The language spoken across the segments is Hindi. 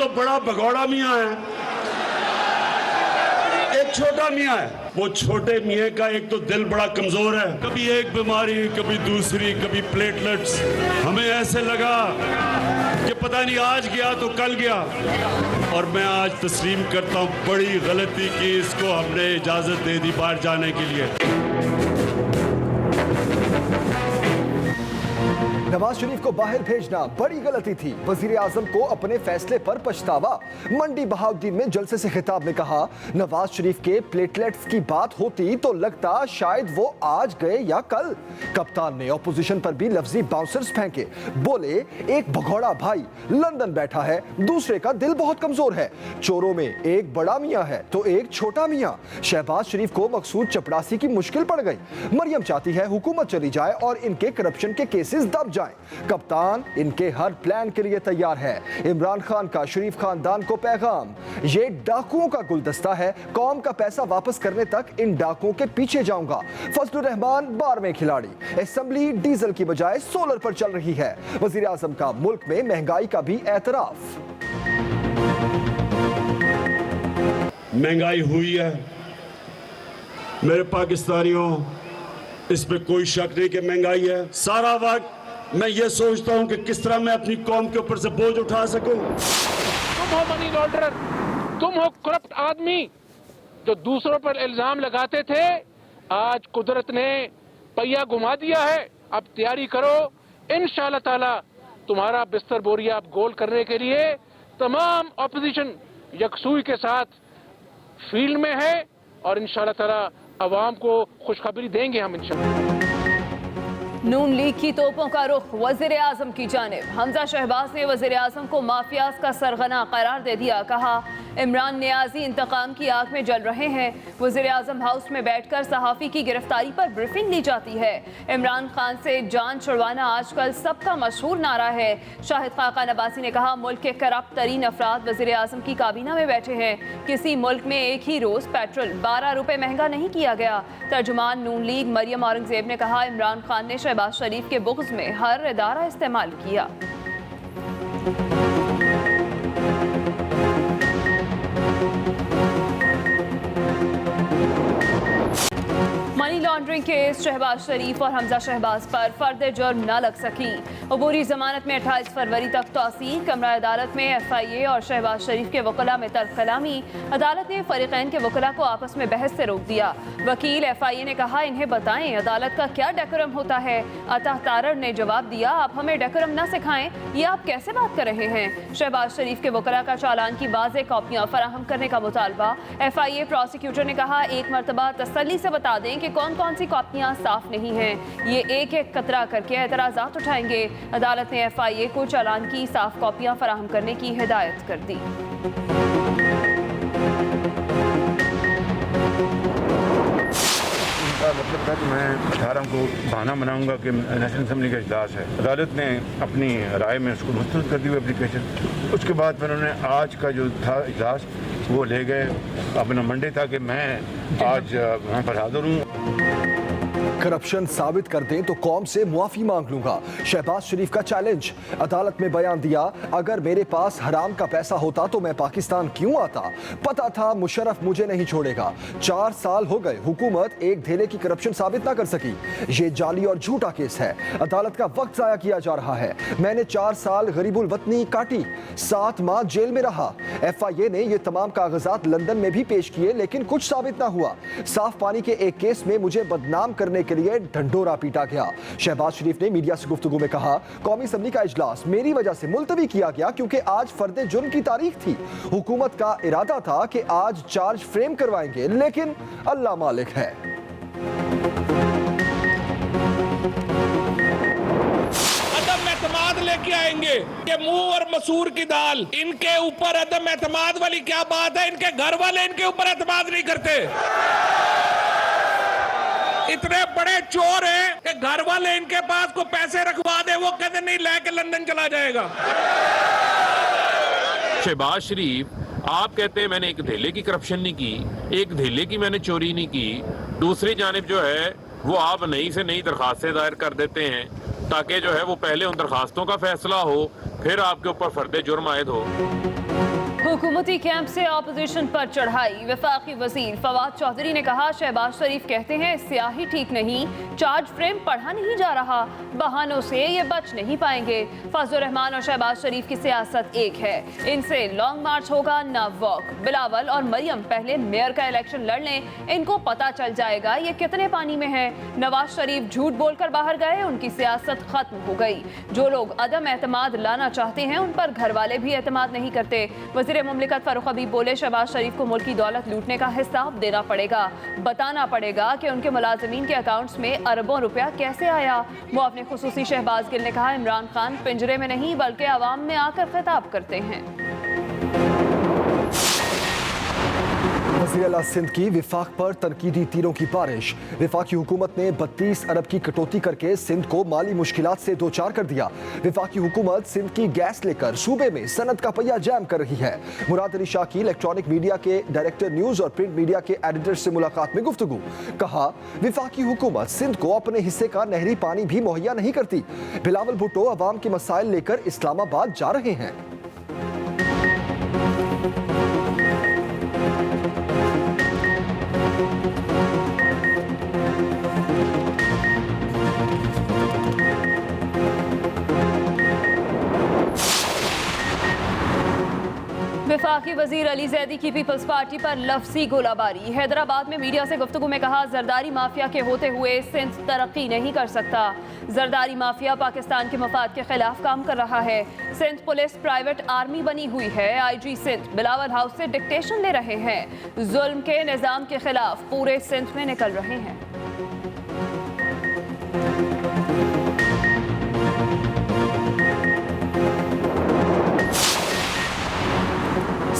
तो बड़ा भगौड़ा मियाँ है, एक छोटा मियाँ है। वो छोटे मियाँ का एक तो दिल बड़ा कमजोर है, कभी एक बीमारी, कभी दूसरी, कभी प्लेटलेट्स। हमें ऐसे लगा कि पता नहीं आज गया तो कल गया, और मैं आज तस्लीम करता हूँ बड़ी गलती की इसको हमने इजाजत दे दी बाहर जाने के लिए। नवाज शरीफ को बाहर भेजना बड़ी गलती थी। वजीर आजम को अपने फैसले पर पछतावा। मंडी बहाउद्दीन में जलसे से खिताब में कहा, नवाज शरीफ के प्लेटलेट्स की बात होती तो लगता शायद वो आज गए या कल। कप्तान ने ऑपोजिशन पर भी लफ्जी बाउंसर्स फेंके। बोले, एक भगौड़ा भाई लंदन बैठा है, दूसरे का दिल बहुत कमजोर है। चोरों में एक बड़ा मियाँ है तो एक छोटा मियाँ। शहबाज शरीफ को मकसूद चपड़ासी की मुश्किल पड़ गई। मरियम चाहती है हुकूमत चली जाए और इनके करप्शन के केसेस दब जाए। कप्तान इनके हर प्लान के लिए तैयार है। इमरान खान का शरीफ खानदान को पैगाम, ये डाकुओं का गुलदस्ता है, कौम का पैसा वापस करने तक इन डाकुओं के पीछे जाऊंगा। फजलुर रहमान 12वें खिलाड़ी। असेंबली डीजल की बजाय सोलर पर चल रही है। वजीर आजम का मुल्क में महंगाई का भी एतराफ। महंगाई हुई है मेरे पाकिस्तानियों, इस पे कोई शक नहीं कि महंगाई है। सारा वक्त मैं ये सोचता हूं कि किस तरह मैं अपनी कौम के ऊपर से बोझ उठा सकूं। तुम हो मनी लॉन्ड्रर, तुम हो करप्ट आदमी जो दूसरों पर इल्जाम लगाते थे। आज कुदरत ने पहिया घुमा दिया है। अब तैयारी करो, इंशाअल्लाह ताला तुम्हारा बिस्तर बोरिया अब गोल करने के लिए तमाम ऑपोजिशन यकसुई के साथ फील्ड में है, और इंशाअल्लाह ताला अवाम को खुशखबरी देंगे हम इंशाअल्लाह। नून लीग की तोपों का रुख वजीर आजम की जानिब। हमजा शहबाज ने वजीर आजम को माफियाज का सरगना करार दे दिया। कहा, इमरान नियाजी इंतकाम की आग में जल रहे हैं। वजीर आजम हाउस में बैठकर सहाफ़ी की गिरफ्तारी पर ब्रीफिंग ली जाती है। इमरान खान से जान छुड़वाना आजकल सबका मशहूर नारा है। शाहिद खाकान अब्बासी ने कहा, मुल्क के करप्ट तरीन अफराद वजीर आजम की काबीना में बैठे हैं। किसी मुल्क में एक ही रोज पेट्रोल 12 रुपए महंगा नहीं किया गया। तर्जुमान नून लीग मरियम औरंगजेब ने कहा, इमरान खान ने शहबाज शरीफ के बुग़्ज़ में हर इदारा इस्तेमाल किया। मनी लॉन्ड्रिंग केस शहबाज शरीफ और हमजा शहबाज पर फर्द जुर्म न लग सकी। अबूरी जमानत में 28 फरवरी तक तौसील। कमरा अदालत में FIA और शहबाज शरीफ के वकला में तर्क कलामी। अदालत ने फरीकैन के वकला को आपस में बहस से रोक दिया। वकील FIA ने कहा, इन्हें बताएं अदालत का क्या डेकोरम होता है। अतः तारड़ ने जवाब दिया, आप हमें डेकोरम न सिखाएं, ये आप कैसे बात कर रहे हैं। शहबाज शरीफ के वकला का चालान की वाज़ेह कॉपियां फराहम करने का मुतालबा। FIA प्रोसिक्यूटर ने कहा, एक मरतबा तसल्ली से बता दें कि कौन कौन सी कॉपियां साफ नहीं हैं। ये एक एक कतरा करके एतराज़ात उठाएंगे। अदालत ने FIA को चालान की साफ कॉपियां फराहम करने की हिदायत कर दी। मतलब था कि मैं 18 को बहाना बनाऊंगा कि नेशनल असम्बली का इजलास है। अदालत ने अपनी राय में उसको मुस्तरद कर दी हुई एप्लीकेशन। उसके बाद फिर उन्होंने आज का जो था इजलास वो ले गए। अपना मंडे था कि मैं आज वहाँ पर हाजिर हूँ। करप्शन साबित कर दें तो कौम से मुआफी मांग लूंगा, शहबाज शरीफ का चैलेंज। अदालत में बयान दिया, अगर मेरे पास हराम का पैसा होता तो मैं पाकिस्तान क्यों आता। पता था मुशर्रफ मुझे नहीं छोड़ेगा। 4 साल हो गए, हुकूमत एक धेले की करप्शन साबित ना कर सकी। ये जाली और झूठा केस है। अदालत का वक्त जाया किया जा रहा है। मैंने 4 साल गरीबुल वतनी काटी, 7 माह जेल में रहा। FIA ने ये तमाम कागजात लंदन में भी पेश किए, लेकिन कुछ साबित ना हुआ। साफ पानी के एक केस में मुझे बदनाम करने के लिए ढंढोरा पीटा गया। शहबाज शरीफ ने मीडिया से गुफ्तगू में कहा, कौमी असम्बली का इजलास मेरी वजह से मुलतवी किया गया क्योंकि आज फर्द जुर्म की तारीख थी। हुकूमत का इरादा था कि आज चार्ज फ्रेम करवाएंगे, लेकिन अल्लाह मालिक है। अदम एतमाद लेके आएंगे कि मुंह और मसूर की दाल। इनके ऊपर अदम एतमाद वाली क्या बात है। इनके घर वाले इनके ऊपर एतमाद नहीं करते। इतने बड़े चोर हैं कि घर वाले इनके पास को पैसे रखवा दे, वो कहते नहीं लेके लंदन चला जाएगा। शहबाज शरीफ, आप कहते हैं मैंने एक धेले की करप्शन नहीं की, एक धेले की मैंने चोरी नहीं की। दूसरी जानिब जो है वो आप नई से नई दरखास्तें दायर कर देते हैं ताकि जो है वो पहले उन दरखास्तों का फैसला हो, फिर आपके ऊपर फर्द जुर्म आयद हो। हुकूमती कैंप से ऑपोजिशन पर चढ़ाई। वफाकी वजीर फवाद चौधरी ने कहा, शहबाज शरीफ कहते हैं स्याही ठीक नहीं, चार्ज फ्रेम पढ़ा नहीं जा रहा, बहानों से ये बच नहीं पाएंगे। फजल रहमान और शहबाज शरीफ की सियासत एक है, इनसे लॉन्ग मार्च होगा ना वॉक। बिलावल और मरियम पहले मेयर का इलेक्शन लड़ लें, इनको पता चल जाएगा ये कितने पानी में है। नवाज शरीफ झूठ बोलकर बाहर गए, उनकी सियासत खत्म हो गई। जो लोग अदम एतमाद लाना चाहते हैं उन पर घर वाले भी एतमाद नहीं करते। वज़ीर मुमलिकत फारूक हबीब बोले, शहबाज शरीफ को मुल्क की दौलत लूटने का हिसाब देना पड़ेगा, बताना पड़ेगा कि उनके मुलाजिमीन के अकाउंट्स में अरबों रुपया कैसे आया। वो अपने खुसूसी शहबाज गिल ने कहा, इमरान खान पिंजरे में नहीं बल्कि आवाम में आकर खिताब करते हैं। वज़ीर आला सिंध की विफाक पर तनकीदी तीरों की बारिश। विफाकी हुकूमत ने 32 अरब की कटौती करके सिंध को माली मुश्किलात से दो चार कर दिया। विफाकी हुकूमत सिंध की गैस लेकर सूबे में सनत का पहिया जैम कर रही है। मुराद अली शाह की इलेक्ट्रॉनिक मीडिया के डायरेक्टर न्यूज और प्रिंट मीडिया के एडिटर से मुलाकात में गुफ्तगू। कहा, विफाकी हुकूमत सिंध को अपने हिस्से का नहरी पानी भी मुहैया नहीं करती। बिलावल भुट्टो अवाम के मसाइल लेकर इस्लामाबाद जा रहे हैं। वफाकी वजीर अली जैदी की पीपल्स पार्टी पर लफ्जी गोलाबारी। हैदराबाद में मीडिया से गुफ्तगू में कहा, जरदारी माफिया के होते हुए सिंध तरक्की नहीं कर सकता। जरदारी माफिया पाकिस्तान के मफाद के खिलाफ काम कर रहा है। सिंध पुलिस प्राइवेट आर्मी बनी हुई है। IG सिंध बिलावल हाउस से डिक्टेशन ले रहे हैं। जुल्म के निजाम के खिलाफ पूरे सिंध में निकल रहे हैं।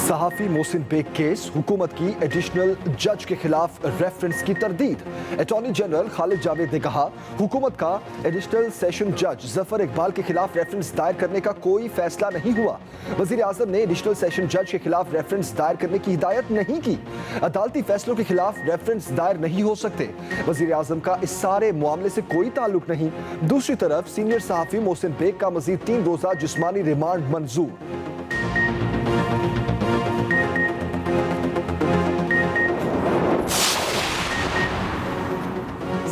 सहाफी मोहसिन बेग केस, हुकूमत की एडिशनल जज के खिलाफ रेफरेंस की तरदीद। अटॉर्नी जनरल खालिद जावेद ने कहा, हुकूमत का एडिशनल सेशन जज जफर इकबाल के खिलाफ रेफरेंस दायर करने का कोई फैसला नहीं हुआ। वजीर आजम ने एडिशनल सेशन जज के खिलाफ रेफरेंस दायर करने की हिदायत नहीं की। अदालती फैसलों के खिलाफ रेफरेंस दायर नहीं हो सकते। वजीर आजम का इस सारे मामले से कोई ताल्लुक नहीं। दूसरी तरफ सीनियर सहाफी मोहसिन बेग का मजीद 3 रोजा जिस्मानी रिमांड मंजूर।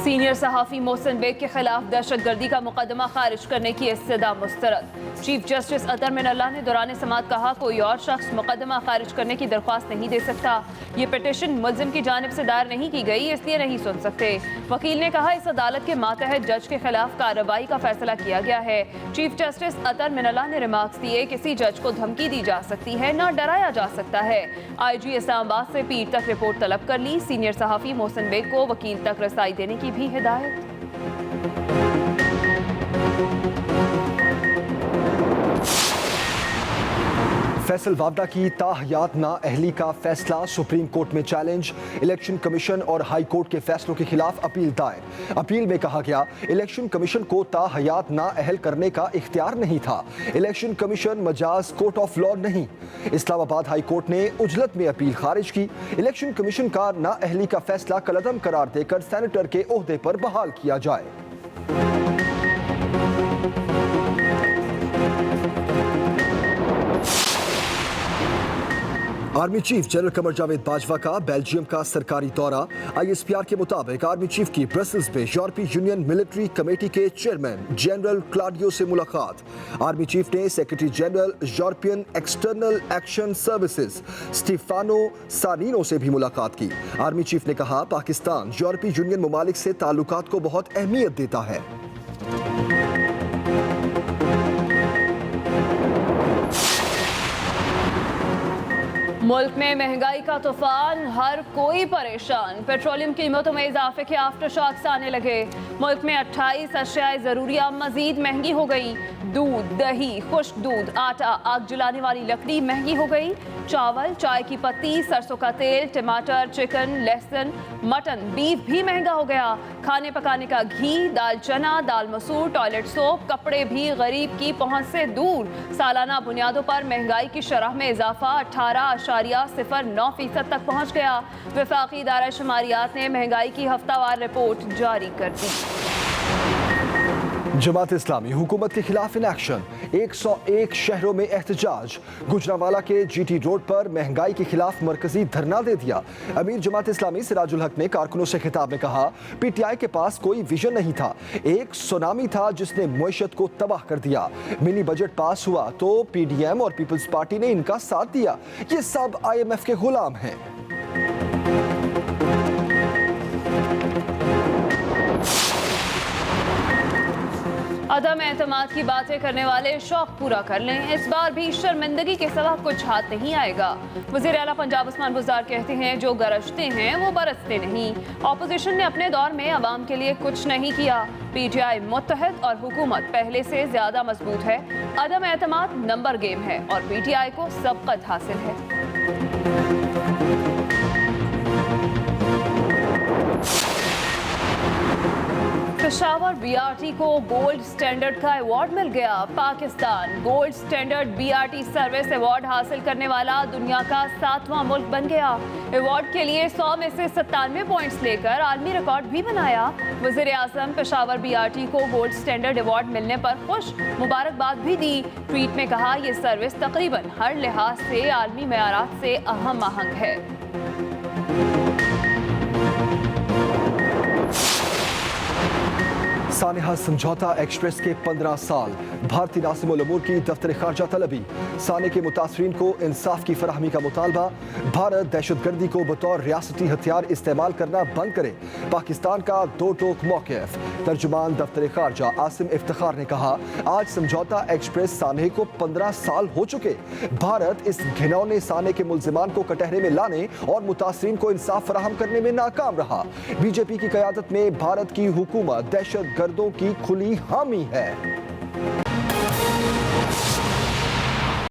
सीनियर सहाफी मोहसिन बेग के खिलाफ दहशतगर्दी का मुकदमा खारिज करने की इस्तदा मुस्तरद। चीफ जस्टिस अतर मिनल्लाह ने दौरान समाअत कहा, कोई और शख्स मुकदमा खारिज करने की दरख्वास्त नहीं दे सकता। ये पिटिशन मुल्जिम की जानिब से दायर नहीं की गई, इसलिए नहीं सुन सकते। वकील ने कहा, इस अदालत के मातहत जज के खिलाफ कार्रवाई का फैसला किया गया है। चीफ जस्टिस अतर मिनल्लाह ने रिमार्क्स दिए, किसी जज को धमकी दी जा सकती है, ना डराया जा सकता है। IG इस्लामाबाद से पीर तक रिपोर्ट तलब कर ली। सीनियर सहाफी मोहसिन बेग को वकील तक रसाई देने की भी हिदायत। फैसल वावडा की ताहयात नाअहली का फैसला सुप्रीम कोर्ट में चैलेंज। इलेक्शन कमीशन और हाई कोर्ट के फैसलों के खिलाफ अपील दायर। अपील में कहा गया, इलेक्शन कमीशन को ताहयात नाअहल करने का इख्तियार नहीं था। Election commission Majaz court of law नहीं। इस्लामाबाद हाई कोर्ट ने उजलत में अपील खारिज की। इलेक्शन कमीशन का नाअहली का फैसला कलअदम करार देकर सेनेटर के ओहदे पर बहाल किया जाए। Army chief general Qamar Javed Bajwa का बेल्जियम का सरकारी दौरा। ISPR के मुताबिक आर्मी चीफ की ब्रसेल्स में यूरोपीय यूनियन मिलिट्री कमेटी के चेयरमैन जनरल क्लाउडियो से मुलाकात। आर्मी चीफ ने secretary general European external action services Stefano Sannino से भी मुलाकात की। आर्मी चीफ ने कहा, पाकिस्तान यूरोपीय यूनियन ममालिक से ताल्लुकात को बहुत अहमियत देता है। मुल्क में महंगाई का तूफान, हर कोई परेशान। पेट्रोलियम कीमतों में इजाफे के आफ्टर शॉक्स आने लगे। मुल्क में 28 अशियाए ज़रूरिया मजीद महंगी हो गई। दूध, दही, खुश्क दूध, आटा, आग जलाने वाली लकड़ी महंगी हो गई। चावल, चाय की पत्ती, सरसों का तेल, टमाटर, चिकन, लहसुन, मटन, बीफ भी महंगा हो गया। खाने पकाने का घी, दाल चना, दाल मसूर, टॉयलेट सोप, कपड़े भी गरीब की पहुंच से दूर। सालाना बुनियादों पर महंगाई की शरह में इजाफा 18.09% तक पहुंच गया। वफाकी इदारा शुमारियात ने महंगाई की हफ्तावार रिपोर्ट जारी कर दी। जमात इस्लामी हुकूमत के खिलाफ इन एक्शन। 101 शहरों में एहतजाज। गुजरांवाला के जीटी रोड पर महंगाई के खिलाफ मरकजी धरना दे दिया। अमीर जमात इस्लामी सिराजुल हक ने कारकुनों से खिताब में कहा, पीटीआई के पास कोई विजन नहीं था, एक सुनामी था जिसने मुईशत को तबाह कर दिया। मिनी बजट पास हुआ तो पीडीएम और पीपल्स पार्टी ने इनका साथ दिया। ये सब आईएमएफ के गुलाम हैं। अदम एतमाद की बातें करने वाले शौक पूरा कर लें, इस बार भी शर्मिंदगी के सिवा कुछ हाथ नहीं आएगा। वज़ीर आला पंजाब उस्मान बुज़दार कहते हैं, जो गरजते हैं वो बरसते नहीं। ऑपोजिशन ने अपने दौर में अवाम के लिए कुछ नहीं किया। पीटीआई मुत्तहद और हुकूमत पहले से ज्यादा मजबूत है। अदम एतमाद नंबर गेम है और पीटीआई को सबकत हासिल है। पेशावर बीआरटी को गोल्ड स्टैंडर्ड का अवार्ड मिल गया। Pakistan gold standard BRT service award हासिल करने वाला दुनिया का 7वां मुल्क बन गया। अवार्ड के लिए 100 में से 97 पॉइंट्स लेकर आलमी रिकॉर्ड भी बनाया। वज़ीर आज़म पेशावर बीआरटी को गोल्ड स्टैंडर्ड अवार्ड मिलने पर खुश, मुबारकबाद भी दी। ट्वीट में कहा, यह सर्विस तकरीबन हर लिहाज से आलमी मेयारात से अहम आहंग है। सानेहा समझौता एक्सप्रेस के 15 साल, भारतीय नासिमुल उमूर की दफ्तर खारजा तलबी। साने के मुतासरीन को इंसाफ की फराहमी का मुतालबा। भारत दहशतगर्दी को बतौर रियासती हथियार इस्तेमाल करना बंद करे, पाकिस्तान का दो टोक मौक़िफ़। तर्जुमान दफ्तर खारजा आसिम इफ्तिखार ने कहा, आज समझौता एक्सप्रेस साने को 15 साल हो चुके। भारत इस घिनौने साने के मुल्जिमान को कटहरे में लाने और मुतासरीन को इंसाफ फराहम करने में नाकाम रहा। बीजेपी की क़यादत में भारत की हुकूमत दहशतगर्दों की खुली हामी है।